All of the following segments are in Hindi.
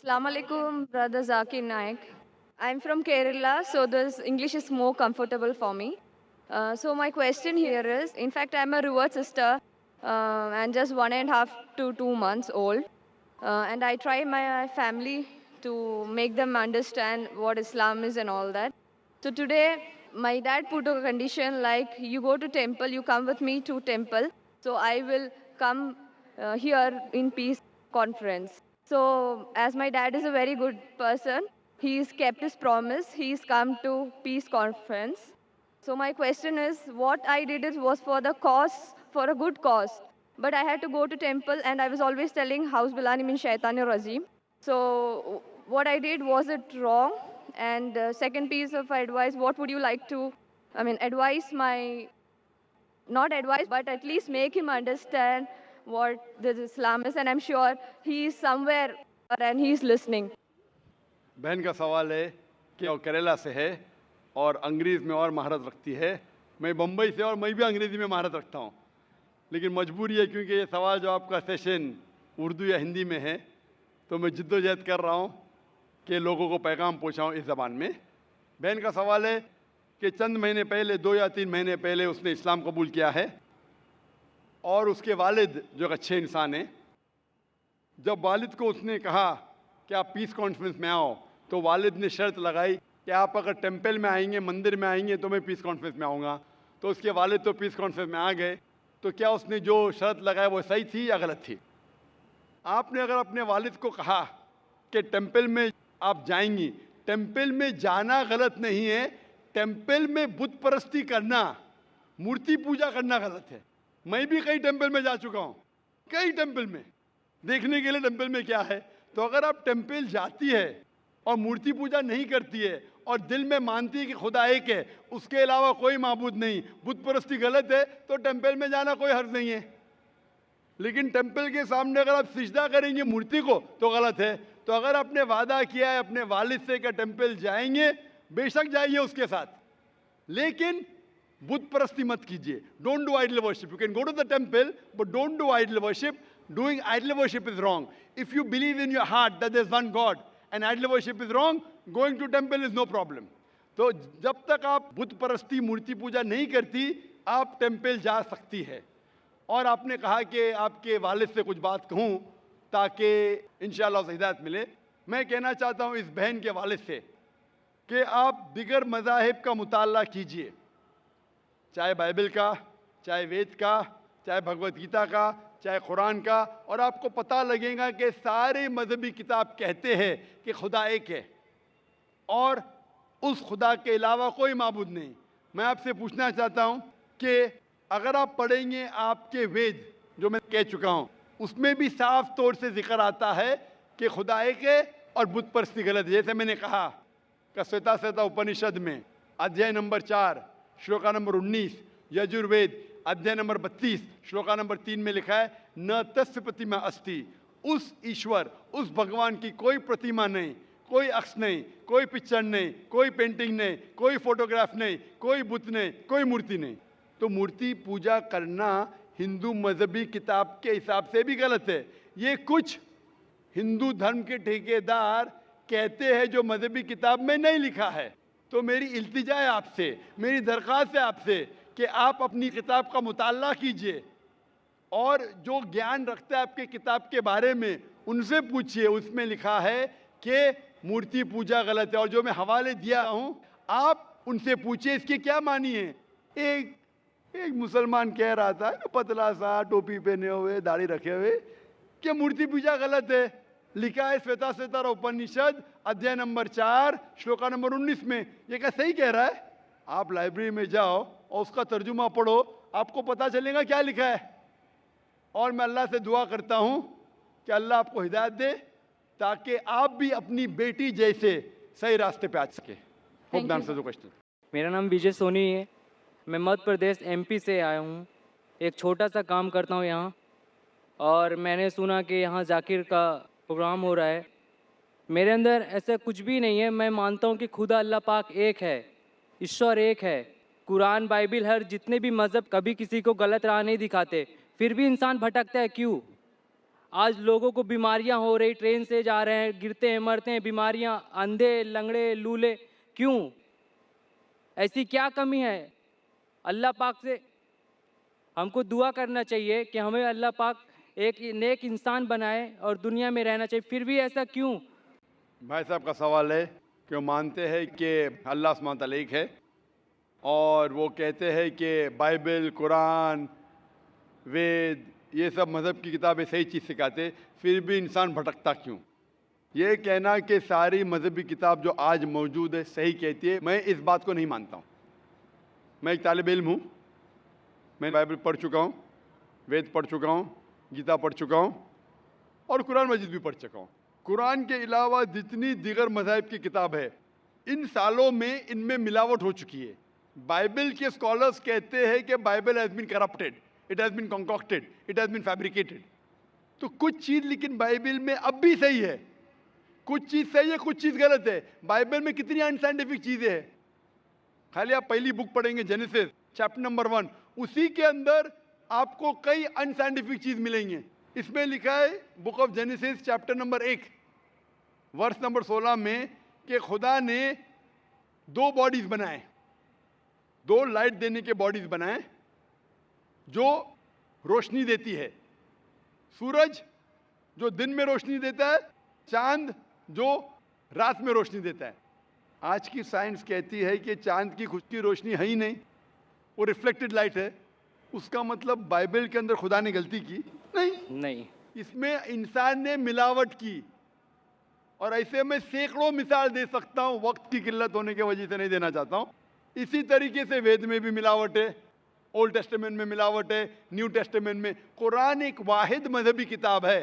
Assalamu alaikum, brother Zakir Naik. I'm from Kerala, so this English is more comfortable for me. So my question here is, in fact, I'm a revert sister and just 1.5 to 2 months old. And I try my family to make them understand what Islam is and all that. So today, my dad put a condition like, you go to temple, you come with me to temple. So I will come here in peace conference. So as my dad is a very good person, he's kept his promise. He's come to peace conference. So my question is, what I did is was for the cause, for a good cause. But I had to go to temple, and I was always telling House Bilani min Shaitanir Rajim. So what I did, was it wrong? And second piece of advice, what would you like to, advise my, not advise, but at least make him understand what this Islam is. And I'm sure he's somewhere and he's listening. बहन का सवाल है कि वो केरला से है और अंग्रेज़ी में और महारत रखती है। मैं बम्बई से और मैं भी अंग्रेज़ी में महारत रखता हूँ, लेकिन मजबूरी है क्योंकि ये सवाल जो आपका सेशन उर्दू या हिंदी में है, तो मैं जिद्दोजहद कर रहा हूँ कि लोगों को पैगाम पहुँचाऊँ इस ज़बान में। बहन का सवाल है कि चंद महीने पहले, 2 या 3 महीने पहले उसने इस्लाम कबूल किया है और उसके वालिद जो एक अच्छे इंसान हैं, जब वालिद को उसने कहा कि आप पीस कॉन्फ्रेंस में आओ, तो वालिद ने शर्त लगाई कि आप अगर टेंपल में आएंगे, मंदिर में आएंगे, तो मैं पीस कॉन्फ्रेंस में आऊँगा। तो उसके वालिद तो पीस कॉन्फ्रेंस में आ गए। तो क्या उसने जो शर्त लगाई वो सही थी या गलत थी? आपने अगर अपने वालिद को कहा कि टेंपल में आप जाएंगी, टेंपल में जाना गलत नहीं है, टेंपल में बुत परस्ती करना, मूर्ति पूजा करना गलत है। मैं भी कई टेंपल में जा चुका हूँ, कई टेंपल में, देखने के लिए टेंपल में क्या है। तो अगर आप टेंपल जाती है और मूर्ति पूजा नहीं करती है और दिल में मानती है कि खुदा एक है, उसके अलावा कोई माबूद नहीं, बुत परस्ती गलत है, तो टेंपल में जाना कोई हर्ज नहीं है। लेकिन टेंपल के सामने अगर आप सिजदा करेंगे मूर्ति को तो गलत है। तो अगर आपने वादा किया है अपने वालिद से कि टेंपल जाएंगे, बेशक जाइए उसके साथ, लेकिन बुत परस्ती मत कीजिए। Don't do idol worship. You can go to the temple but don't do idol worship. Doing idol worship is wrong. If you believe in your heart that there is one God and idol worship is wrong, going to temple is no problem. तो जब तक आप बुत परस्ती, मूर्ति पूजा नहीं करती, आप टेंपल जा सकती है। और आपने कहा कि आपके वालिद से कुछ बात कहूँ ताकि इंशाअल्लाह उसे हिदायत मिले। मैं कहना चाहता हूँ इस बहन के वालिद से कि आप दिगर मज़ाहिब का मुताला कीजिए, चाहे बाइबल का, चाहे वेद का, चाहे भगवत गीता का, चाहे कुरान का, और आपको पता लगेगा कि सारे मजहबी किताब कहते हैं कि खुदा एक है और उस खुदा के अलावा कोई माबूद नहीं। मैं आपसे पूछना चाहता हूँ कि अगर आप पढ़ेंगे आपके वेद, जो मैं कह चुका हूँ, उसमें भी साफ तौर से जिक्र आता है कि खुदा एक है और बुत परस्ती गलत है। जैसे मैंने कहा कि श्वेता उपनिषद में अध्याय नंबर 4 श्लोका नंबर 19, यजुर्वेद अध्याय नंबर 32 श्लोका नंबर 3 में लिखा है, न तस्य प्रतिमा अस्ति। उस ईश्वर, उस भगवान की कोई प्रतिमा नहीं, कोई अक्ष नहीं, कोई पिक्चर नहीं, कोई पेंटिंग नहीं, कोई फोटोग्राफ नहीं, कोई बुत नहीं, कोई मूर्ति नहीं। तो मूर्ति पूजा करना हिंदू मजहबी किताब के हिसाब से भी गलत है। ये कुछ हिंदू धर्म के ठेकेदार कहते हैं जो मजहबी किताब में नहीं लिखा है। तो मेरी इल्तिजा है आपसे, मेरी दरख्वास्त है आपसे कि आप अपनी किताब का मुताला कीजिए और जो ज्ञान रखता है आपके किताब के बारे में उनसे पूछिए। उसमें लिखा है कि मूर्ति पूजा गलत है, और जो मैं हवाले दिया हूँ आप उनसे पूछिए इसके क्या मानी है। एक मुसलमान कह रहा था, पतला सा, टोपी पहने हुए, दाढ़ी रखे हुए, कि मूर्ति पूजा गलत है। लिखा है श्वेता उपनिषद अध्याय नंबर 4 श्लोका नंबर 19 में। ये क्या सही कह रहा है? आप लाइब्रेरी में जाओ और उसका तर्जुमा पढ़ो, आपको पता चलेगा क्या लिखा है। और मैं अल्लाह से दुआ करता हूँ कि अल्लाह आपको हिदायत दे ताकि आप भी अपनी बेटी जैसे सही रास्ते पे आ सके। Hope that answers the question. मेरा नाम विजय सोनी है, मैं मध्य प्रदेश एमपी से आया हूँ। एक छोटा सा काम करता हूँ यहाँ, और मैंने सुना कि यहाँ जाकिर का प्रोग्राम हो रहा है। मेरे अंदर ऐसा कुछ भी नहीं है। मैं मानता हूँ कि खुदा अल्लाह पाक एक है, ईश्वर एक है। कुरान, बाइबिल, हर जितने भी मज़हब कभी किसी को गलत राह नहीं दिखाते, फिर भी इंसान भटकता है। क्यों? आज लोगों को बीमारियां हो रही, ट्रेन से जा रहे हैं, गिरते हैं, मरते हैं, बीमारियां, अंधे लंगड़े लूले, क्यों? ऐसी क्या कमी है? अल्लाह पाक से हमको दुआ करना चाहिए कि हमें अल्लाह पाक एक नेक इंसान बनाए और दुनिया में रहना चाहिए, फिर भी ऐसा क्यों? भाई साहब का सवाल है कि वो मानते हैं कि अल्लाह सुब्हानहू तआला एक है और वो कहते हैं कि बाइबल, कुरान, वेद, ये सब मज़हब की किताबें सही चीज़ सिखाते, फिर भी इंसान भटकता क्यों? ये कहना कि सारी मजहबी किताब जो आज मौजूद है सही कहती है, मैं इस बात को नहीं मानता हूँ। मैं एक तालिब इल्म हूँ, मैं बाइबल पढ़ चुका हूँ, वेद पढ़ चुका हूँ, गीता पढ़ चुका हूँ और कुरान मजीद भी पढ़ चुका हूँ। कुरान के अलावा जितनी दीगर मज़ाहिब की किताब है, इन सालों में इनमें मिलावट हो चुकी है। बाइबल के स्कॉलर्स कहते हैं कि Bible has been corrupted, it has been concocted, it has been fabricated. तो कुछ चीज़ लेकिन बाइबल में अब भी सही है, कुछ चीज़ सही है, कुछ चीज़ गलत है। बाइबल में कितनी अनसाइंटिफिक चीज़ें हैं। खाली आप पहली बुक पढ़ेंगे जेनेसिस चैप्टर नंबर 1, उसी के अंदर आपको कई अनसाइंटिफिक चीज़ मिलेंगे। इसमें लिखा है book of Genesis chapter number 1 verse number 16 में कि खुदा ने 2 बॉडीज बनाए, 2 लाइट देने के बॉडीज बनाए जो रोशनी देती है। सूरज जो दिन में रोशनी देता है, चांद जो रात में रोशनी देता है। आज की साइंस कहती है कि चांद की खुद की रोशनी है ही नहीं, वो रिफ्लेक्टेड लाइट है। उसका मतलब बाइबल के अंदर खुदा ने गलती की नहीं। इसमें इंसान ने मिलावट की। और ऐसे मैं सैकड़ों मिसाल दे सकता हूँ, वक्त की किल्लत होने की वजह से नहीं देना चाहता हूँ। इसी तरीके से वेद में भी मिलावट है, ओल्ड टेस्टामेंट में मिलावट है, न्यू टेस्टामेंट में। कुरान एक वाहिद मजहबी किताब है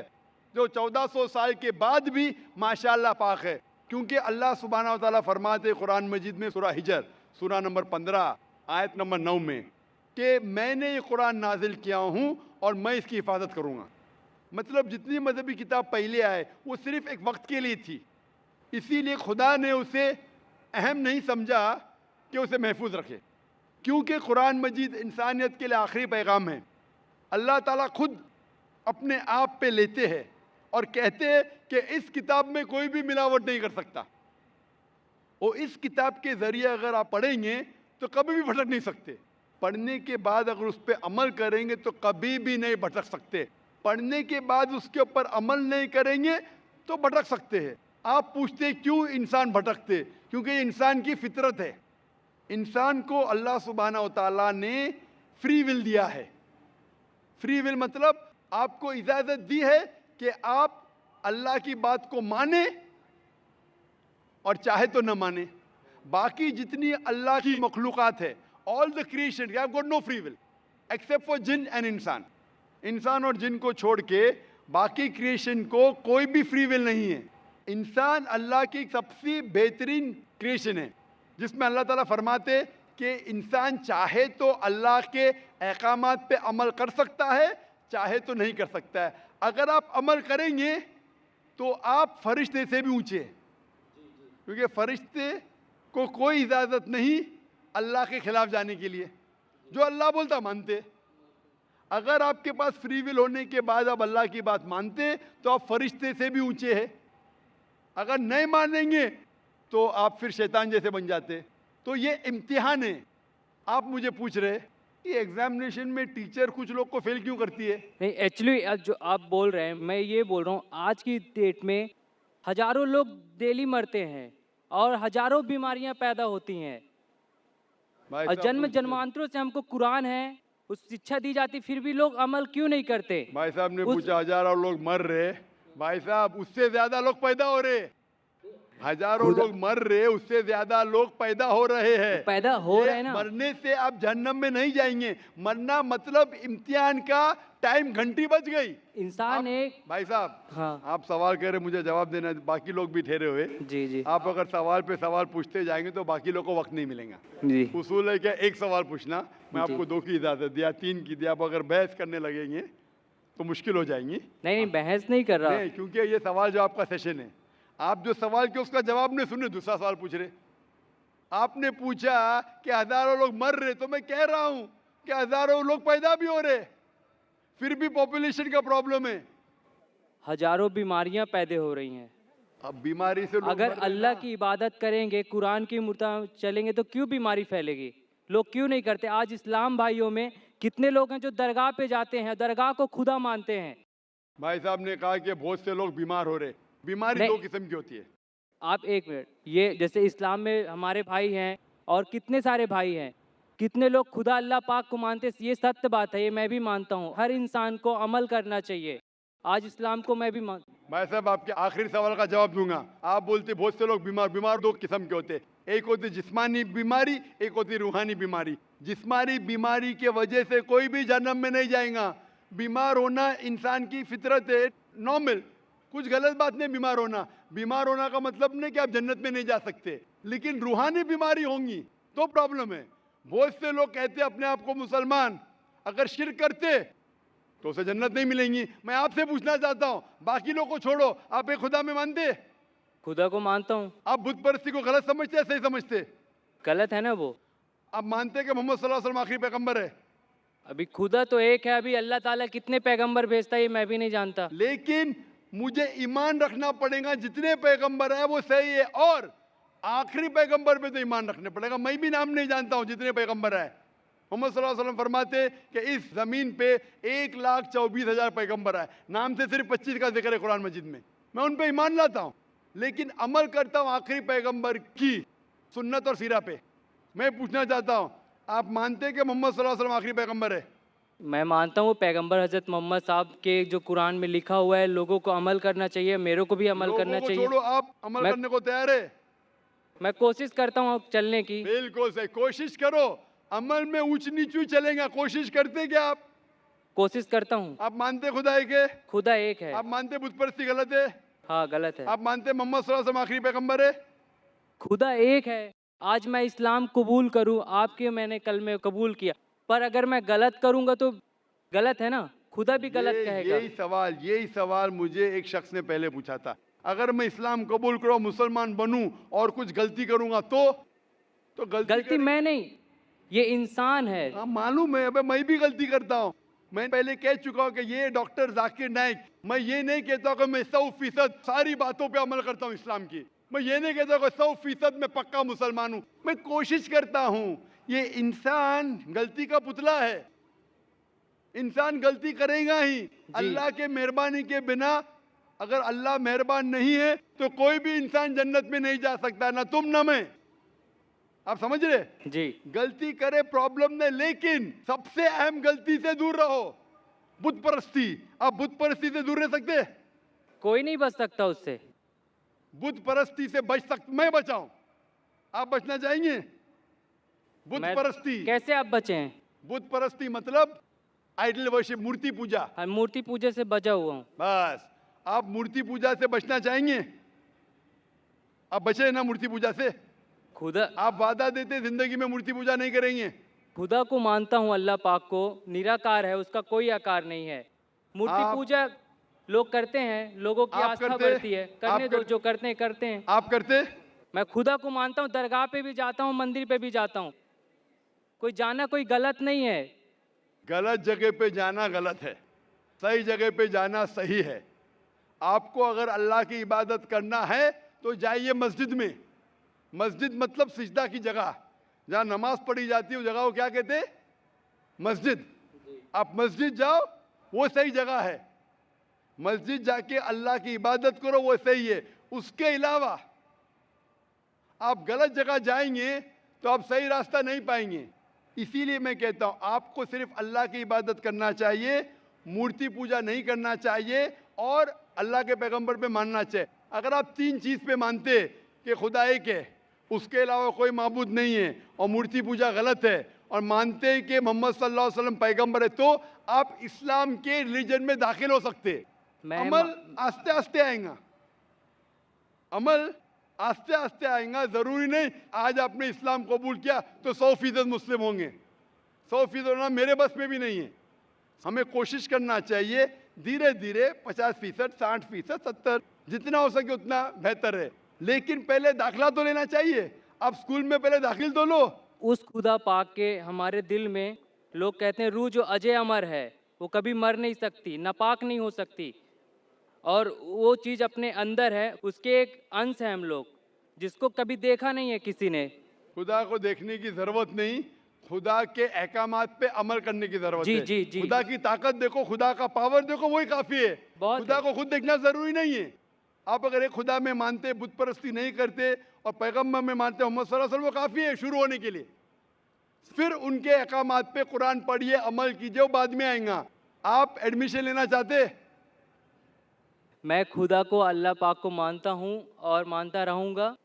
जो 1400 साल के बाद भी माशाअल्लाह पाक है, क्योंकि अल्लाह सुब्हानहू व तआला फरमाते कुरान मजीद में सूरह हिजर सूरह नंबर 15 आयत नंबर 9 में कि मैंने ये कुरान नाजिल किया हूँ और मैं इसकी हिफाजत करूँगा। मतलब जितनी मजहबी किताब पहले आए वो सिर्फ एक वक्त के लिए थी, इसीलिए खुदा ने उसे अहम नहीं समझा कि उसे महफूज रखे, क्योंकि कुरान मजीद इंसानियत के लिए आखिरी पैगाम है। अल्लाह ताला खुद अपने आप पे लेते हैं और कहते हैं कि इस किताब में कोई भी मिलावट नहीं कर सकता। और इस किताब के ज़रिए अगर आप पढ़ेंगे तो कभी भी भटक नहीं सकते। पढ़ने के बाद अगर उस पर अमल करेंगे तो कभी भी नहीं भटक सकते। पढ़ने के बाद उसके ऊपर अमल नहीं करेंगे तो भटक सकते हैं। आप पूछते क्यों इंसान भटकते? क्योंकि ये इंसान की फितरत है। इंसान को अल्लाह सुब्हानहू व तआला ने फ्री विल दिया है। फ्री विल मतलब आपको इजाज़त दी है कि आप अल्लाह की बात को माने और चाहे तो न माने। बाकी जितनी अल्लाह की मखलूक़ात है, all the creation have got no free will except for जिन एंड इंसान। इंसान और जिन को छोड़ के बाकी क्रिएशन को कोई भी फ्री विल नहीं है। इंसान अल्लाह की सबसे बेहतरीन क्रिएशन है, जिसमें अल्लाह ताला फरमाते कि इंसान चाहे तो अल्लाह के अहकामात पे अमल कर सकता है, चाहे तो नहीं कर सकता है। अगर आप अमल करेंगे तो आप फरिश्ते से भी ऊंचे हैं, क्योंकि फरिश्ते को कोई इजाज़त नहीं अल्लाह के खिलाफ जाने के लिए। जो अल्लाह बोलता मानते। अगर आपके पास फ्री विल होने के बाद आप अल्लाह की बात मानते तो आप फरिश्ते से भी ऊंचे हैं। अगर नहीं मानेंगे तो आप फिर शैतान जैसे बन जाते। तो ये इम्तिहान है। आप मुझे पूछ रहे कि एग्जामिनेशन में टीचर कुछ लोग को फेल क्यों करती है? नहीं, एक्चुअली जो आप बोल रहे हैं, मैं ये बोल रहा हूँ, आज की डेट में हजारों लोग डेली मरते हैं और हजारों बीमारियां पैदा होती हैं। भाई और साहब जन्म पूछते- जन्मांतरों से हमको कुरान है, उस शिक्षा दी जाती, फिर भी लोग अमल क्यों नहीं करते? भाई साहब ने उस- पूछा हजारों लोग मर रहे। भाई साहब उससे ज्यादा लोग पैदा हो रहे। हजारों खुदा- लोग मर रहे, उससे ज्यादा लोग पैदा हो रहे हैं। पैदा हो ये रहे हैं ना। मरने से आप जहन्नम में नहीं जाएंगे। मरना मतलब इम्तिहान का टाइम, घंटी बज गई। इंसान एक भाई साहब, हाँ आप सवाल कह रहे, मुझे जवाब देना है, बाकी लोग भी ठहरे हुए। जी जी आप अगर सवाल पे सवाल पूछते जाएंगे तो बाकी लोग को वक्त नहीं मिलेगा। जी उसूल है क्या, एक सवाल पूछना। मैं जी। आपको 2 की इजाजत दिया, 3 की दिया। आप अगर बहस करने लगेंगे तो मुश्किल हो जाएंगी। नहीं, बहस नहीं कर रहा। नहीं, क्योंकि ये सवाल जो आपका सेशन है, आप जो सवाल के उसका जवाब नहीं सुने, दूसरा सवाल पूछ रहे। आपने पूछा कि हजारों लोग मर रहे, तो मैं कह रहा हूं कि हजारों लोग पैदा भी हो रहे, फिर भी पॉपुलेशन का प्रॉब्लम है। हजारों बीमारियां पैदा हो रही हैं। अब बीमारी से लोग अगर मर रहे अल्लाह ना। की इबादत करेंगे, कुरान की मुताबिक चलेंगे तो क्यों बीमारी फैलेगी? लोग क्यों नहीं करते? आज इस्लाम भाइयों में कितने लोग हैं जो दरगाह पे जाते हैं, दरगाह को खुदा मानते हैं। भाई साहब ने कहा कि बहुत से लोग बीमार हो रहे। बीमारी नहीं। दो किस्म की होती है। आप एक मिनट, ये जैसे इस्लाम में हमारे भाई हैं और कितने सारे भाई हैं, कितने लोग खुदा अल्लाह पाक को मानते हैं, ये सत्य बात है, ये मैं भी मानता हूँ। हर इंसान को अमल करना चाहिए। आज इस्लाम को मैं भी मान भाई साहब आपके आखिरी सवाल का जवाब दूंगा। आप बोलते बहुत से लोग बीमार दो किस्म के होते। एक होती जिस्मानी बीमारी, एक होती रूहानी बीमारी। जिस्मानी बीमारी के वजह से कोई भी जन्म में नहीं जाएगा। बीमार होना इंसान की फितरत है, नॉर्मल, कुछ गलत बात नहीं। बीमार होना का मतलब नहीं कि आप जन्नत में नहीं जा सकते, लेकिन रूहानी बीमारी होंगी तो प्रॉब्लम है। बहुत से लोग कहते अपने आप को मुसलमान, अगर शिर्क करते तो उसे जन्नत नहीं मिलेंगी। मैं आपसे पूछना चाहता हूँ, बाकी लोग को छोड़ो, आप एक खुदा में मानते? खुदा को मानता हूँ। आप बुत परस्ती को गलत समझते हैं, सही समझते? गलत है ना वो? आप मानते कि मोहम्मद सल्लल्लाहु अलैहि वसल्लम आखिरी पैगंबर है? अभी खुदा तो एक है, अभी अल्लाह ताला कितने पैगंबर भेजता है ये मैं भी नहीं जानता। लेकिन मुझे ईमान रखना पड़ेगा जितने पैगंबर है वो सही है, और आखिरी पैगंबर पे तो ईमान रखने पड़ेगा। मैं भी नाम नहीं जानता हूँ जितने पैगंबर है। मोहम्मद सल्लल्लाहु अलैहि वसल्लम फरमाते कि इस जमीन पे 1,24,000 पैगंबर है, नाम से सिर्फ 25 का जिक्र है कुरान मजीद में। मैं उन पे ईमान लाता हूँ, लेकिन अमल करता हूँ आखिरी पैगंबर की सुन्नत और सीरा पे। मैं पूछना चाहता हूँ, आप मानते हैं कि मोहम्मद सल्लल्लाहु अलैहि वसल्लम आखिरी पैगंबर है? मैं मानता हूँ पैगंबर हजरत मोहम्मद साहब के जो कुरान में लिखा हुआ है, लोगों को अमल करना चाहिए, मेरे को भी अमल लोगों करना को चाहिए। छोड़ो, आप अमल मैं- करने को तैयार है? मैं कोशिश करता हूँ चलने की। बिल्कुल सही, कोशिश करो। अमल में ऊंच नीचू चलेगा, कोशिश करते क्या आप? कोशिश करता हूँ। आप मानते खुदा एक है? खुदा एक है। आप मानते बुत परस्ती गलत है? हाँ गलत है। आप मानते मोहम्मद सल्लल्लाहु अलैहि वसल्लम आखिरी पैगंबर है? खुदा एक है। आज मैं इस्लाम कबूल करूँ, आपके मैंने कल में कबूल किया, पर अगर मैं गलत करूँगा तो गलत है ना? खुदा भी गलत कहेगा। यही सवाल मुझे एक शख्स ने पहले पूछा था। अगर मैं इस्लाम कबूल करूँ, मुसलमान बनूं और कुछ गलती करूंगा तो गलती मैं नहीं, ये इंसान है। हाँ मालूम है, अबे मैं भी गलती करता हूँ। मैं पहले कह चुका हूँ कि ये डॉक्टर जाकिर नाइक, मैं ये नहीं कहता कि मैं 100% सारी बातों पे अमल करता हूँ इस्लाम की। मैं ये नहीं कहता कि 100% मैं पक्का मुसलमान हूँ। मैं कोशिश करता हूँ। ये इंसान गलती का पुतला है, इंसान गलती करेगा ही। अल्लाह के मेहरबानी के बिना, अगर अल्लाह मेहरबान नहीं है तो कोई भी इंसान जन्नत में नहीं जा सकता, ना तुम ना मैं। आप समझ रहे? जी। गलती करे प्रॉब्लम नहीं, लेकिन सबसे अहम गलती से दूर रहो, बुत परस्ती। आप बुत परस्ती से दूर रह सकते? कोई नहीं बच सकता उससे। बुत परस्ती से बच सकते, मैं बचाऊं, आप बचना चाहेंगे? बुत परस्ती कैसे आप बचे हैं? बुत परस्ती मतलब आइडल वर्शिप, मूर्ति पूजा। हम मूर्ति पूजा से बचा हुआ हूँ। बस, आप मूर्ति पूजा से बचना चाहेंगे? आप बचे ना मूर्ति पूजा से? खुदा, आप वादा देते जिंदगी में मूर्ति पूजा नहीं करेंगे? खुदा को मानता हूँ, अल्लाह पाक को, निराकार है, उसका कोई आकार नहीं है। मूर्ति पूजा लोग करते हैं, लोगों की आप आस्था करते? बढ़ती है, करने आप दो, जो करते हैं करते हैं। आप करते? मैं खुदा को मानता हूँ, दरगाह पे भी जाता हूँ, मंदिर पे भी जाता हूँ। कोई जाना कोई गलत नहीं है। गलत जगह पे जाना गलत है, सही जगह पे जाना सही है। आपको अगर अल्लाह की इबादत करना है तो जाइए मस्जिद में। मस्जिद मतलब सिजदा की जगह, जहाँ नमाज पढ़ी जाती है, उस जगह को क्या कहते हैं? मस्जिद। आप मस्जिद जाओ, वो सही जगह है। मस्जिद जाके अल्लाह की इबादत करो, वो सही है। उसके अलावा आप गलत जगह जाएंगे तो आप सही रास्ता नहीं पाएंगे। इसीलिए मैं कहता हूँ, आपको सिर्फ अल्लाह की इबादत करना चाहिए, मूर्ति पूजा नहीं करना चाहिए, और अल्लाह के पैगंबर पे मानना चाहिए। अगर आप 3 चीज़ पे मानते कि खुदा एक है, उसके अलावा कोई माबूद नहीं है, और मूर्ति पूजा गलत है, और मानते हैं कि मोहम्मद सल्लल्लाहु अलैहि वसल्लम पैगंबर है, तो आप इस्लाम के रिलीजन में दाखिल हो सकते। अमल आस्ते आस्ते आएगा, अमल आस्ते आस्ते आएगा। जरूरी नहीं आज आपने इस्लाम कबूल किया तो 100% मुस्लिम होंगे। 100% होना मेरे बस में भी नहीं है। हमें कोशिश करना चाहिए, धीरे धीरे 50%, 60%, 70, जितना हो सके उतना बेहतर है। लेकिन पहले दाखिला तो लेना चाहिए। आप स्कूल में पहले दाखिल तो लो। उस खुदा पाक के हमारे दिल में, लोग कहते हैं रूह जो अजय अमर है, वो कभी मर नहीं सकती, नापाक नहीं हो सकती। और वो चीज़ अपने अंदर है, उसके एक अंश है हम लोग, जिसको कभी देखा नहीं है किसी ने। खुदा को देखने की जरूरत नहीं, खुदा के अहकामात पे अमल करने की जरूरत जी, है। जी, जी। खुदा की ताकत देखो, खुदा का पावर देखो, वही काफी है। बहुत खुदा है। को खुद देखना जरूरी नहीं है। आप अगर एक खुदा में मानते, बुत परस्ती नहीं करते और पैगंबर में मानते मोहम्मद सल्लल्लाहु अलैहि वसल्लम, वो काफी है शुरू होने के लिए। फिर उनके अहकामात पे कुरान पढ़िए, अमल कीजिए, वो बाद में आएगा। आप एडमिशन लेना चाहते? मैं खुदा को, अल्लाह पाक को मानता हूँ और मानता रहूँगा।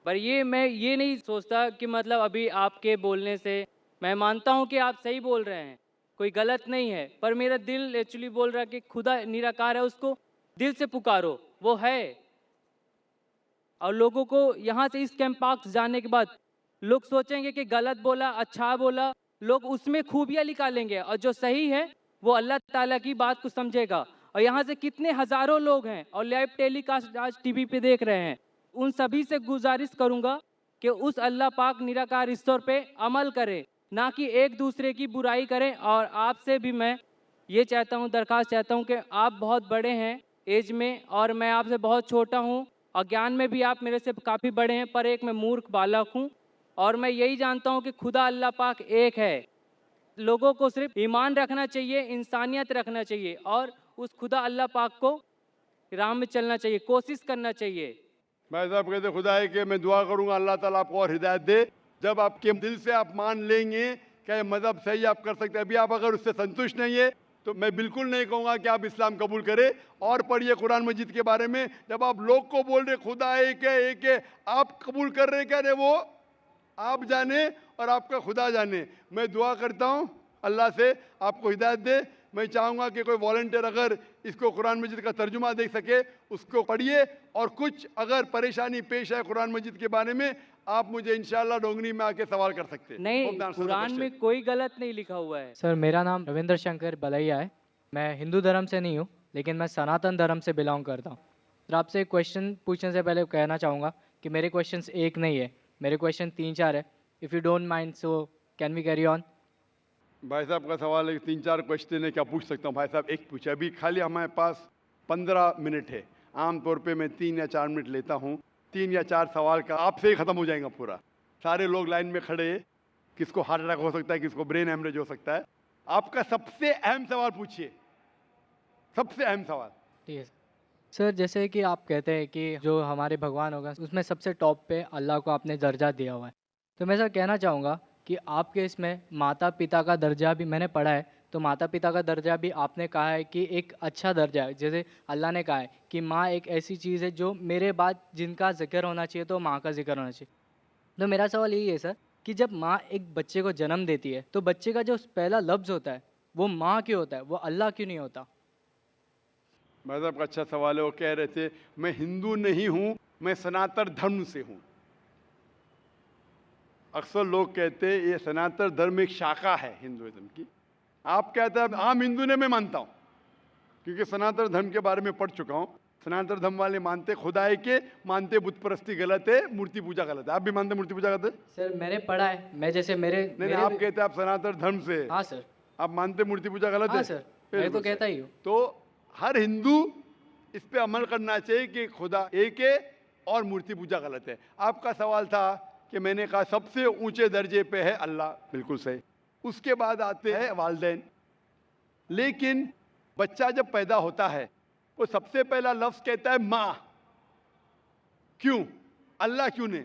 पर मैं ये नहीं सोचता कि मतलब अभी आपके बोलने से मैं मानता हूँ कि आप सही बोल रहे हैं, कोई गलत नहीं है, पर मेरा दिल एक्चुअली बोल रहा है कि खुदा निराकार है, उसको दिल से पुकारो, वो है। और लोगों को यहाँ से इस कैंप पार्क जाने के बाद लोग सोचेंगे कि गलत बोला, अच्छा बोला, लोग उसमें खूबियाँ निकालेंगे, और जो सही है वो अल्लाह ताला की बात को समझेगा। और यहाँ से कितने हज़ारों लोग हैं और लाइव टेलीकास्ट आज टीवी पे देख रहे हैं, उन सभी से गुजारिश करूँगा कि उस अल्लाह पाक निराकार ईश्वर पे अमल करें, ना कि एक दूसरे की बुराई करें। और आपसे भी मैं ये चाहता हूँ, दरख्वास्त चाहता हूँ कि आप बहुत बड़े हैं एज में और मैं आपसे बहुत छोटा हूँ, और ज्ञान में भी आप मेरे से काफ़ी बड़े हैं, पर एक मैं मूर्ख बालक हूँ। और मैं यही जानता हूँ कि खुदा अल्लाह पाक एक है। लोगों को सिर्फ ईमान रखना चाहिए, इंसानियत रखना चाहिए, और उस खुदा अल्लाह पाक को राह में चलना चाहिए, कोशिश करना चाहिए। भाई साहब कहते खुदा है कि मैं दुआ करूंगा अल्लाह ताला आपको और हिदायत दे। जब आपके दिल से आप मान लेंगे कि ये मज़हब सही आप कर सकते हैं, अभी आप अगर उससे संतुष्ट नहीं है तो मैं बिल्कुल नहीं कहूँगा कि आप इस्लाम कबूल करें। और पढ़िए कुरान मजीद के बारे में, जब आप लोग को बोल रहे खुदा एक है, आप कबूल कर रहे क्या रहे, वो आप जाने और आपका खुदा जाने। मैं दुआ करता हूँ अल्लाह से आपको हिदायत दे। मैं चाहूँगा कि कोई वॉलंटियर अगर इसको कुरान मजीद का तर्जुमा देख सके, उसको पढ़िए, और कुछ अगर परेशानी पेश है कुरान मजीद के बारे में, आप मुझे इंशाल्लाह डोंगरी में आके सवाल कर सकते हैं। नहीं, Hope that answers the Quran question. में कोई गलत नहीं लिखा हुआ है। सर मेरा नाम रविंद्र शंकर बलैया है। मैं हिंदू धर्म से नहीं हूँ, लेकिन मैं सनातन धर्म से बिलोंग करता हूँ। सर आपसे एक क्वेश्चन पूछने से पहले कहना चाहूँगा कि मेरे क्वेश्चंस एक नहीं है, मेरे क्वेश्चन 3-4 है। If you don't mind so can we carry on? भाई साहब का सवाल है, 3-4 क्वेश्चन है, क्या पूछ सकता हूँ? भाई साहब एक पूछे, अभी खाली हमारे पास 15 मिनट है। आमतौर पे मैं 3 या 4 मिनट लेता हूँ। 3 या 4 सवाल का आपसे ही ख़त्म हो जाएगा पूरा। सारे लोग लाइन में खड़े हैं, किसको हार्ट अटैक हो सकता है, किसको ब्रेन हेमरेज हो सकता है। आपका सबसे अहम सवाल पूछिए, सबसे अहम सवाल। ठीक है सर। जैसे कि आप कहते हैं कि जो हमारे भगवान होगा उसमें सबसे टॉप पे अल्लाह को आपने दर्जा दिया हुआ है, तो मैं सर कहना चाहूँगा कि आपके इसमें माता पिता का दर्जा भी मैंने पढ़ा है, तो माता पिता का दर्जा भी आपने कहा है कि एक अच्छा दर्जा है। जैसे अल्लाह ने कहा है कि माँ एक ऐसी चीज़ है जो मेरे बाद जिनका जिक्र होना चाहिए तो माँ का जिक्र होना चाहिए। तो मेरा सवाल यही है सर कि जब माँ एक बच्चे को जन्म देती है तो बच्चे का जो पहला लफ्ज़ होता है वो माँ क्यों होता है, वो अल्लाह क्यों नहीं होता? भाई साहब का अच्छा सवाल है। वो कह रहे थे मैं हिंदू नहीं हूँ, मैं सनातन धर्म से हूँ। अक्सर लोग कहते हैं ये सनातन धर्म एक शाखा है हिंदुइज्म की। आप कहते हैं आम हिंदू ने मैं मानता हूँ, क्योंकि सनातन धर्म के बारे में पढ़ चुका हूँ। सनातन धर्म वाले मानते खुदाई के, मानते बुत परस्ती गलत है, मूर्ति पूजा गलत है। आप भी मानते मूर्ति पूजा गलत है? सर मैंने पढ़ा है, मैं जैसे मेरे नहीं, आप कहते हैं आप सनातन धर्म से। हाँ सर। आप मानते मूर्ति पूजा गलत है? हाँ सर, मैं तो कहता ही हूँ। तो हर हिंदू इस पे अमल करना चाहिए कि खुदा एक है और मूर्ति पूजा गलत है। आपका सवाल था कि मैंने कहा सबसे ऊंचे दर्जे पे है अल्लाह, बिल्कुल सही। उसके बाद आते हैं वालिदैन। लेकिन बच्चा जब पैदा होता है वो सबसे पहला लफ्ज कहता है माँ। क्यों? अल्लाह क्यों नहीं?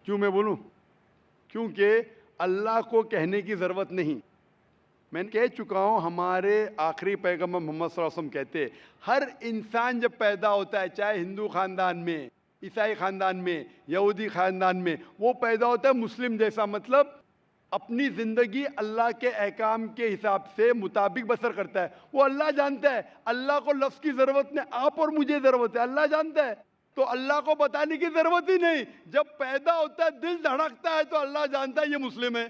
क्यों मैं बोलूं? क्योंकि अल्लाह को कहने की जरूरत नहीं। मैंने कह चुका हूं, हमारे आखिरी पैगंबर मोहम्मद सल्लल्लाहु अलैहि वसल्लम कहते हैं हर इंसान जब पैदा होता है, चाहे हिंदू खानदान में, ईसाई खानदान में, यहूदी खानदान में, वो पैदा होता है मुस्लिम जैसा। मतलब अपनी ज़िंदगी अल्लाह के अहकाम के हिसाब से मुताबिक बसर करता है। वो अल्लाह जानता है, अल्लाह को लफ्ज़ की ज़रूरत नहीं, आप और मुझे ज़रूरत है, अल्लाह जानता है। तो अल्लाह को बताने की ज़रूरत ही नहीं। जब पैदा होता है, दिल धड़कता है, तो अल्लाह जानता है ये मुस्लिम है।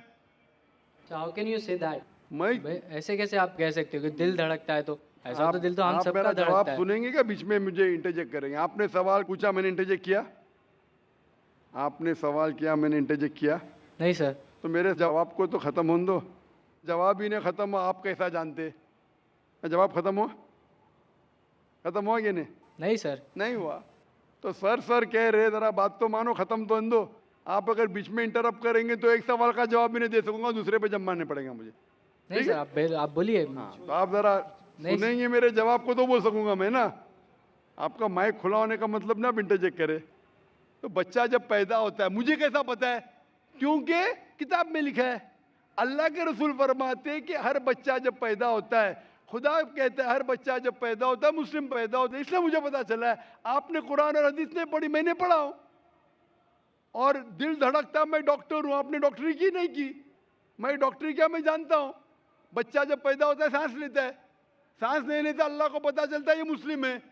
How can you say that? मैं ऐसे कैसे आप कह सकते हो कि दिल धड़कता है? तो ऐसा तो दिल तो हम आप सबका मेरा धड़कता जवाब है। सुनेंगे क्या? बीच में मुझे इंटरजेक्ट करेंगे? आपने सवाल पूछा, मैंने इंटरजेक्ट किया? आपने सवाल किया, मैंने इंटरजेक्ट किया? नहीं सर। तो मेरे जवाब को तो ख़त्म होने दो। जवाब ही नहीं ख़त्म हुआ, आप कैसा जानते? जवाब ख़त्म हुआ? खत्म हुआ कि नहीं? नहीं सर। नहीं हुआ। तो सर कह रहे, जरा बात तो मानो, खत्म तो दो। आप अगर बीच में इंटरप्ट करेंगे तो एक सवाल का जवाब भी नहीं दे सकूंगा, दूसरे पे जमाने पड़ेगा मुझे। नहीं सर, आप बोलिए। हाँ, तो आप जरा सुनेंगे मेरे जवाब को तो बोल सकूंगा मैं ना। आपका माइक खुला होने का मतलब ना बिंटर चेक करे। तो बच्चा जब पैदा होता है, मुझे कैसा पता है? क्योंकि किताब में लिखा है। अल्लाह के रसूल फरमाते हैं कि हर बच्चा जब पैदा होता है, खुदा कहता है हर बच्चा जब पैदा होता है मुस्लिम पैदा होता है। इसलिए मुझे पता चला है। आपने कुरान और हदीस नहीं पढ़ी, मैंने पढ़ा हूं। और दिल धड़कता, मैं डॉक्टर हूं, आपने डॉक्टरी की नहीं की। मैं डॉक्टरी क्या, मैं जानता हूं। बच्चा जब पैदा होता है सांस लेता है, सांस लेने से अल्लाह को पता चलता है ये मुस्लिम है,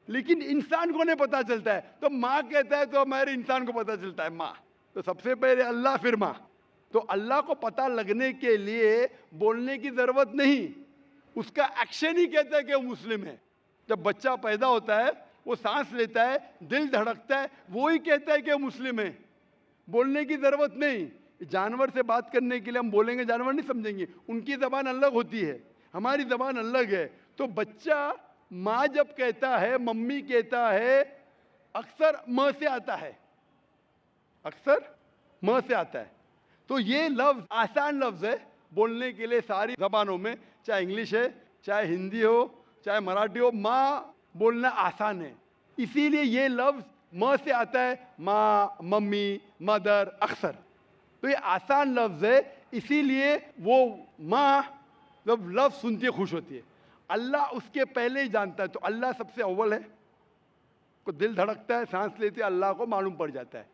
लेकिन इंसान को नहीं पता चलता है। तो माँ कहता है तो हमारे इंसान को पता चलता है माँ। तो सबसे पहले अल्लाह, फिर माँ। तो अल्लाह को पता लगने के लिए बोलने की जरूरत नहीं, उसका एक्शन ही कहता है कि वो मुस्लिम है। जब बच्चा पैदा होता है, वो सांस लेता है, दिल धड़कता है, वो ही कहता है कि वो मुस्लिम है। बोलने की जरूरत नहीं। जानवर से बात करने के लिए हम बोलेंगे, जानवर नहीं समझेंगे, उनकी जबान अलग होती है, हमारी जबान अलग है। तो बच्चा माँ जब कहता है, मम्मी कहता है, अक्सर म से आता है, अक्सर म से आता है। तो ये लफ्ज आसान लफ्ज है बोलने के लिए सारी जबानों में, चाहे इंग्लिश है, चाहे हिंदी हो, चाहे मराठी हो, माँ बोलना आसान है। इसीलिए ये लफ्ज म से आता है, माँ, मम्मी, मदर, अक्सर। तो ये आसान लफ्ज है, इसीलिए वो माँ जब लफ्ज सुनती है खुश होती है। अल्लाह उसके पहले ही जानता है। तो अल्लाह सबसे अव्वल है। को दिल धड़कता है, सांस लेते है, अल्लाह को मालूम पड़ जाता है।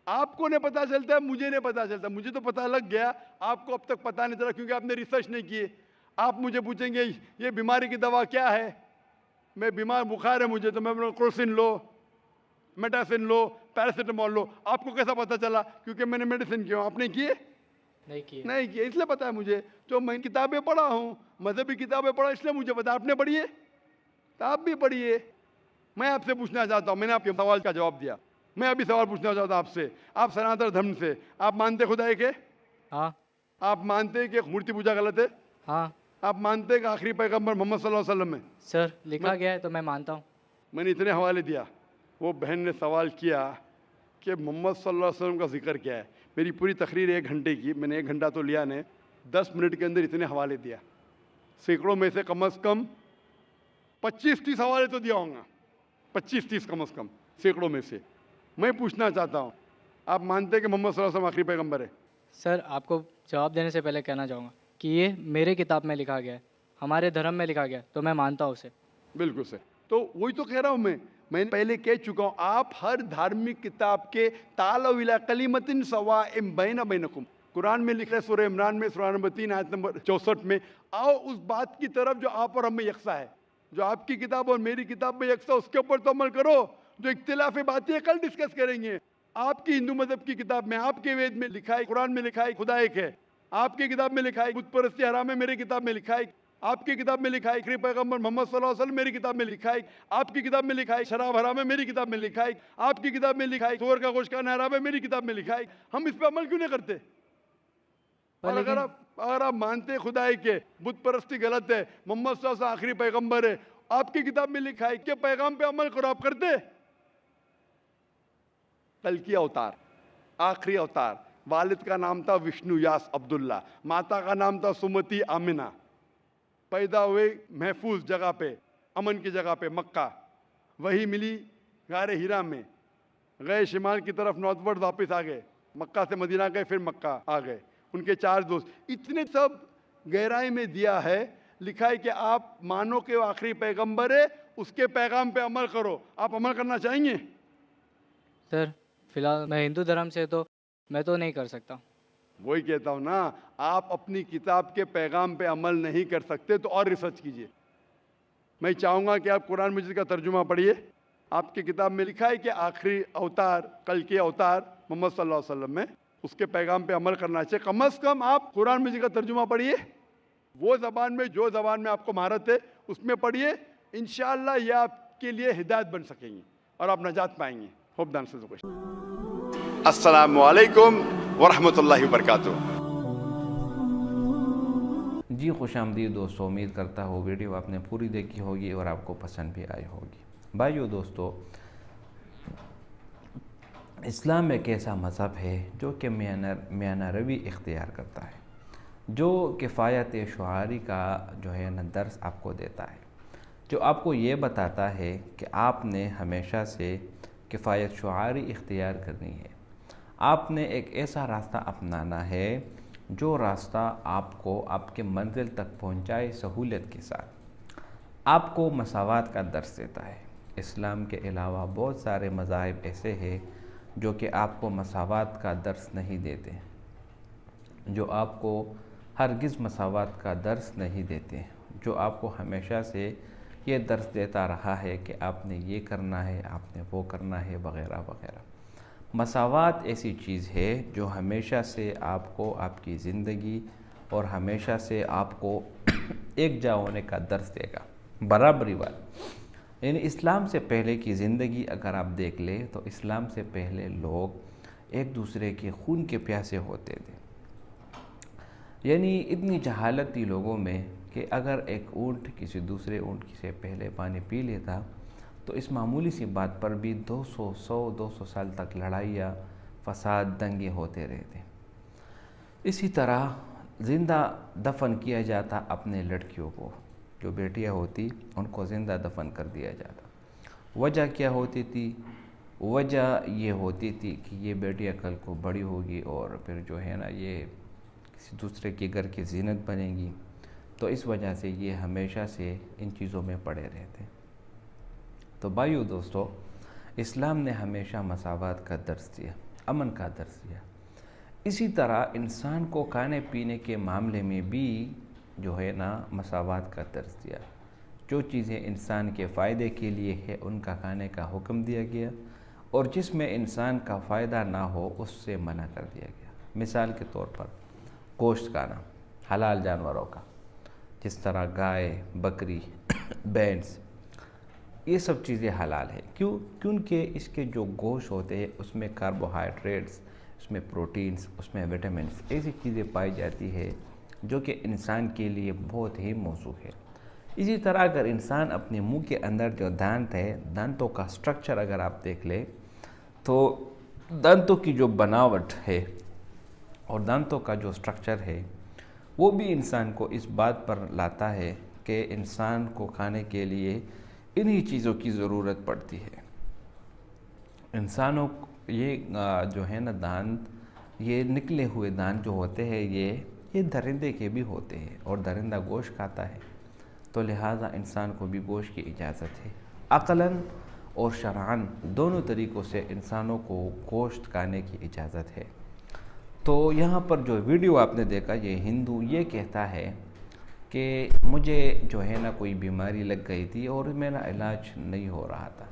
आपको नहीं पता चलता है, मुझे नहीं पता चलता। मुझे तो पता लग गया, आपको अब तक पता नहीं चला क्योंकि आपने रिसर्च नहीं किए। आप मुझे पूछेंगे ये बीमारी की दवा क्या है, मैं बीमार, बुखार है मुझे, तो मैं बोलूँगा क्रोसिन लो, मेटासिन लो, पैरासीटामोल लो। आपको कैसा पता चला? क्योंकि मैंने मेडिसिन किया। आपने किए? नहीं किए, इसलिए पता है मुझे। तो मैं किताबें पढ़ा हूँ, मजहबी किताबें पढ़ा, इसलिए मुझे पता। आपने पढ़ी है? तो आप भी पढ़िए। मैं आपसे पूछना चाहता हूँ, मैंने आपके सवाल का जवाब दिया, मैं अभी सवाल पूछना चाहता हूँ आपसे। आप सनातन धर्म से, आप मानते खुदा एक है? हाँ। आप मानते हैं कि मूर्ति पूजा गलत है? हाँ। आप मानते हैं कि आखिरी पैगंबर मोहम्मद सल्लल्लाहु अलैहि वसल्लम है? सर लिखा गया है तो मैं मानता हूँ। मैंने इतने हवाले दिया। वो बहन ने सवाल किया कि मोहम्मद सल्लल्लाहु अलैहि वसल्लम का जिक्र क्या है। मेरी पूरी तकरीर 1 घंटे की, मैंने 1 घंटा तो लिया नहीं, 10 मिनट के अंदर इतने हवाले दिया। सैकड़ों में से कम 25-30 हवाले तो दिया होगा, 25-30 कम से कम, सैकड़ों में से। मैं पूछना चाहता हूँ, आप मानते हैं कि मोहम्मद सल्लल्लाहु अलैहि वसल्लम आखिरी पैगंबर है? सर आपको जवाब देने से पहले कहना चाहूँगा कि ये मेरे किताब में लिखा गया है, हमारे धर्म में लिखा गया है, तो मैं मानता हूँ उसे। बिल्कुल सर। तो वही तो कह रहा हूँ मैं पहले कह चुका हूँ, आप हर धार्मिक किताब के तालो इला कलिमतिन सवाइम बैना बैनकुम, कुरान में लिखा है सूरह इमरान में सूरह नंबर 3 आयत नंबर 64 में, आओ उस बात की तरफ जो आप और हम में यकसा है। जो आपकी किताब और मेरी किताब में यकसा, उसके ऊपर तो अमल करो। जो इख्तिलाफी बातें कल डिस्कस करेंगे। आपकी हिंदू मजहब की किताब में, आपके वेद में लिखा है, कुरान में लिखा है खुदा एक है। आपकी किताब में लिखा है बुत परस्ती हराम है, मेरी किताब में लिखा है। आपकी किताब में लिखा है आखिरी पैगंबर मोहम्मद सल्लल्लाहु अलैहि वसल्लम, मेरी किताब में लिखा है। आपकी किताब में लिखा है शराब हराम है, मेरी किताब में लिखा है। आपकी किताब में लिखा है सूअर का गोश्त खाना हराम है, मेरी किताब में लिखा है। हम इस पर अमल क्यों नहीं करते? और अगर आप मानते खुदा है कि बुत परस्ती गलत है, मोहम्मद सल्लल्लाहु अलैहि वसल्लम आखिरी पैगंबर है, आपकी किताब में लिखा है कि पैगाम पे अमल करो, आप करते? कल की अवतार, आखिरी अवतार, वालिद का नाम था विष्णु यास अब्दुल्ला, माता का नाम था सुमति आमिना। पैदा हुए महफूज जगह पे, अमन की जगह पे, मक्का। वही मिली गारे हीरा में, गए शिमाल की तरफ नॉर्थवर्ड, वापस आ गए, मक्का से मदीना गए, फिर मक्का आ गए। उनके 4 दोस्त, इतने सब गहराई में दिया है। लिखा है कि आप मानो कि वो आखिरी पैगंबर है, उसके पैगाम पे अमल करो। आप अमल करना चाहेंगे? सर फिलहाल मैं हिंदू धर्म से, तो मैं तो नहीं कर सकता। वही कहता हूँ ना, आप अपनी किताब के पैगाम पे अमल नहीं कर सकते तो और रिसर्च कीजिए। मैं चाहूँगा कि आप कुरान मजीद का तर्जुमा पढ़िए। आपकी किताब में लिखा है कि आखिरी अवतार, कल के अवतार मोहम्मद सल्लल्लाहु अलैहि वसल्लम में, उसके पैगाम पे अमल करना चाहिए। कम से कम आप कुरान मजीद का तर्जुमा पढ़िए, वो ज़बान में, जो ज़बान में आपको महारत है उसमें पढ़िए। इंशाअल्लाह ये आपके लिए हिदायत बन सकेंगी और आप नजात पाएंगे। Hope the answers the question. अस्सलामु अलैकुम व रहमतुल्लाहि व बरकातुहू। जी खुशामदीद दोस्तों, उम्मीद करता हूँ वीडियो आपने पूरी देखी होगी और आपको पसंद भी आई होगी। भाइयों दोस्तों, इस्लाम एक ऐसा मज़हब है जो कि मियाना रवी इख्तियार करता है, जो किफ़ायत शुआरी का जो है ना दर्स आपको देता है, जो आपको ये बताता है कि आपने हमेशा से किफ़ायत शुआरी इख्तियार करनी है। आपने एक ऐसा रास्ता अपनाना है जो रास्ता आपको आपके मंजिल तक पहुंचाए सहूलियत के साथ। आपको मसावात का दर्स देता है। इस्लाम के अलावा बहुत सारे मज़ाहिब ऐसे हैं जो कि आपको मसावात का दर्स नहीं देते, जो आपको हरगिज़ मसावात का दर्स नहीं देते, जो आपको हमेशा से ये दर्स देता रहा है कि आपने ये करना है, आपने वो करना है, वग़ैरह वग़ैरह। मसावात ऐसी चीज़ है जो हमेशा से आपको आपकी ज़िंदगी और हमेशा से आपको एक जा होने का दर्स देगा, बराबरी वाला। यानी इस्लाम से पहले की ज़िंदगी अगर आप देख लें तो इस्लाम से पहले लोग एक दूसरे के खून के प्यासे होते थे। यानी इतनी जहालत थी लोगों में कि अगर एक ऊँट किसी दूसरे ऊँट से पहले पानी पी लेता तो इस मामूली सी बात पर भी 200 साल तक लड़ाइयाँ, फसाद, दंगे होते रहते। इसी तरह ज़िंदा दफन किया जाता अपने लड़कियों को, जो बेटियां होती उनको ज़िंदा दफन कर दिया जाता। वजह क्या होती थी? वजह ये होती थी कि ये बेटियां कल को बड़ी होगी और फिर जो है ना ये किसी दूसरे के घर की ज़ीनत बनेंगी, तो इस वजह से ये हमेशा से इन चीज़ों में पड़े रहते। तो भाइयों दोस्तों, इस्लाम ने हमेशा मसावात का दर्स दिया, अमन का दर्स दिया। इसी तरह इंसान को खाने पीने के मामले में भी जो है ना मसावात का दर्स दिया। जो चीज़ें इंसान के फ़ायदे के लिए है उनका खाने का हुक्म दिया गया, और जिसमें इंसान का फ़ायदा ना हो उससे मना कर दिया गया। मिसाल के तौर पर गोश्त खाना हलाल जानवरों का, जिस तरह गाय, बकरी, भैंस, ये सब चीज़ें हलाल है। क्योंकि इसके जो गोश्त होते हैं उसमें कार्बोहाइड्रेट्स, उसमें प्रोटीन्स, उसमें विटामिन्स, ऐसी चीज़ें पाई जाती है जो कि इंसान के लिए बहुत ही मौजूद है। इसी तरह अगर इंसान अपने मुंह के अंदर जो दांत है, दांतों का स्ट्रक्चर अगर आप देख लें तो दांतों की जो बनावट है और दांतों का जो स्ट्रक्चर है वो भी इंसान को इस बात पर लाता है कि इंसान को खाने के लिए इन्हीं चीज़ों की ज़रूरत पड़ती है। इंसानों ये जो है ना दांत, ये निकले हुए दांत जो होते हैं ये दरिंदे के भी होते हैं और दरिंदा गोश्त खाता है, तो लिहाजा इंसान को भी गोश्त की इजाज़त है। अक़लन और शरअन दोनों तरीक़ों से इंसानों को गोश्त खाने की इजाज़त है। तो यहाँ पर जो वीडियो आपने देखा, ये हिंदू ये कहता है कि मुझे जो है ना कोई बीमारी लग गई थी और मेरा इलाज नहीं हो रहा था।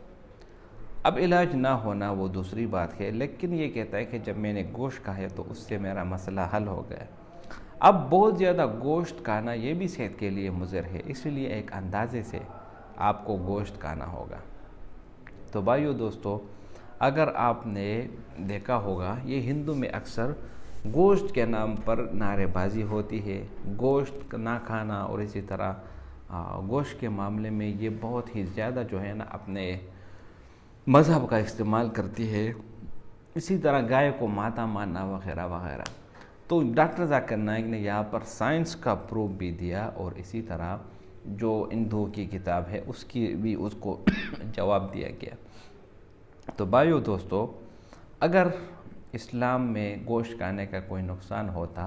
अब इलाज ना होना वो दूसरी बात है, लेकिन ये कहता है कि जब मैंने गोश्त खाया तो उससे मेरा मसला हल हो गया। अब बहुत ज़्यादा गोश्त खाना ये भी सेहत के लिए मुज़र है, इसलिए एक अंदाज़े से आपको गोश्त खाना होगा। तो भाइयों दोस्तों, अगर आपने देखा होगा ये हिंदू में अक्सर गोश्त के नाम पर नारेबाजी होती है, गोश्त ना खाना, और इसी तरह गोश्त के मामले में ये बहुत ही ज़्यादा जो है ना अपने मज़हब का इस्तेमाल करती है। इसी तरह गाय को माता मानना वगैरह वगैरह। तो डॉक्टर ज़ाकिर नाइक ने यहाँ पर साइंस का प्रूफ भी दिया और इसी तरह जो हिंदू की किताब है उसकी भी उसको जवाब दिया गया। तो भाइयों दोस्तों, अगर इस्लाम में गोश्त खाने का कोई नुकसान होता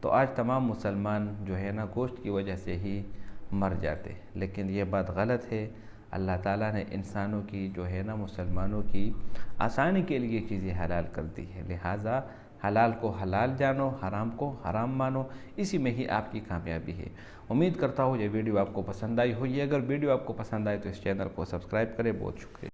तो आज तमाम मुसलमान जो है ना गोश्त की वजह से ही मर जाते, लेकिन ये बात गलत है। अल्लाह ताला ने इंसानों की जो है ना मुसलमानों की आसानी के लिए चीज़ें हलाल कर दी है, लिहाजा हलाल को हलाल जानो, हराम को हराम मानो, इसी में ही आपकी कामयाबी है। उम्मीद करता हूँ ये वीडियो आपको पसंद आई होगी। अगर वीडियो आपको पसंद आए तो इस चैनल को सब्सक्राइब करें। बहुत शुक्रिया।